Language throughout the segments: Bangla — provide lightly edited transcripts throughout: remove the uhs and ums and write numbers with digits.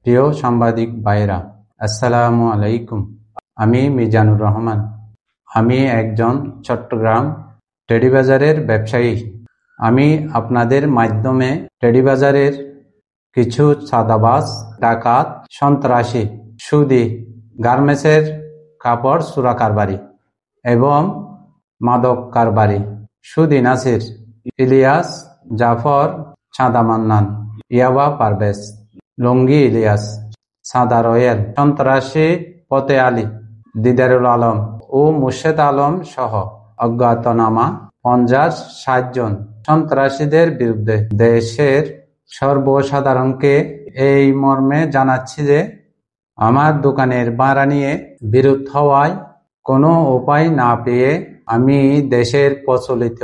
প্রিয় সাংবাদিক ভাইরা, আসসালামু আলাইকুম। আমি মিজানুর রহমান। আমি একজন চট্টগ্রাম টেডিবাজারের ব্যবসায়ী। আমি আপনাদের মাধ্যমে টেডিবাজারের কিছু চাঁদাবাজ, ডাকাত, সন্ত্রাসী, সুদি, গার্মেন্টসের কাপড় চোরা কারবারি এবং মাদক কারবারি, সুদি নাসির, ইলিয়াস, জাফর, চাঁদা মান্নান, ইয়াবা পারভেজ, লঙ্গি ইলিয়াস, সাদা রয়েল, সন্ত্রাসী ফতে আলী, দিদারুল আলম ও মুর্শেদ আলম সহ অজ্ঞাতনামা 50-60 জন সন্ত্রাসীদের বিরুদ্ধে দেশের সর্বসাধারণকে এই মর্মে জানাচ্ছি যে আমার দোকানের ভাড়া নিয়ে বিরোধ হওয়ায় কোনো উপায় না পেয়ে আমি দেশের প্রচলিত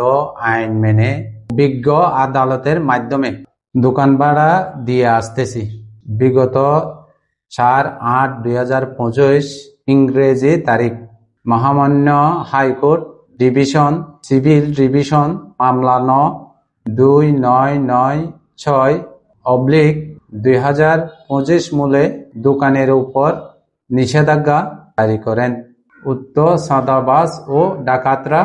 আইন মেনে বিজ্ঞ আদালতের মাধ্যমে দোকান ভাড়া দিয়ে আসতেছি। বিগত 4/8/2025 ইংরেজি তারিখ মহামান্য হাইকোর্ট ডিভিশন সিভিল ডিভিশন মামলা ন 2996/2025 মূলে দোকানের উপর নিষেধাজ্ঞা জারি করেন। উক্ত চাঁদাবাজ ও ডাকাতরা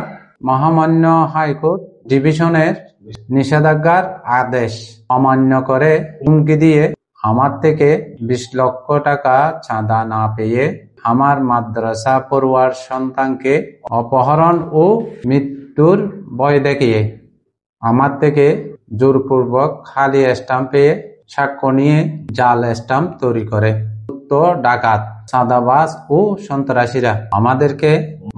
মহামান্য হাইকোর্ট ডিভিশনের নিষেধাজ্ঞার আদেশ অমান্য করে হুমকি দিয়ে আমার থেকে 20 লক্ষ টাকা চাঁদা না পেয়ে আমার মাদ্রাসা পড়ুয়ার সন্তানকে অপহরণ ও মৃত্যুর ভয় দেখিয়ে আমার থেকে জোরপূর্বক খালি স্টাম্প পেয়ে সাক্ষ্য নিয়ে জাল স্টাম্প তৈরি করে। উক্ত ডাকাত, চাঁদাবাজ ও সন্ত্রাসীরা আমাদেরকে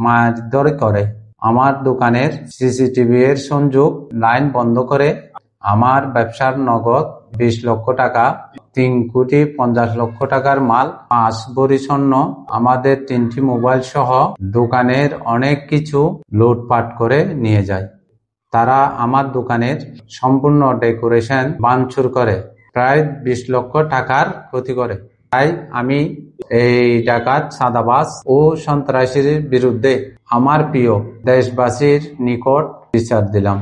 মারধর করে, আমার দোকানের সিসিটিভি এর সংযোগ লাইন বন্ধ করে আমার ব্যবসার নগদ 20 লক্ষ টাকা, 3,50,00,000 টাকার মাল, 5 ভরি স্বর্ণ, আমাদের 3টি মোবাইল সহ দোকানের অনেক কিছু লুটপাট করে নিয়ে যায়। তারা আমার দোকানের সম্পূর্ণ ডেকোরেশন ভাঙচুর করে প্রায় 20 লক্ষ টাকার ক্ষতি করে। তাই আমি এই ডাকাত, চাঁদাবাজ ও সন্ত্রাসীর বিরুদ্ধে আমার প্রিয় দেশবাসীর নিকট বিচার দিলাম।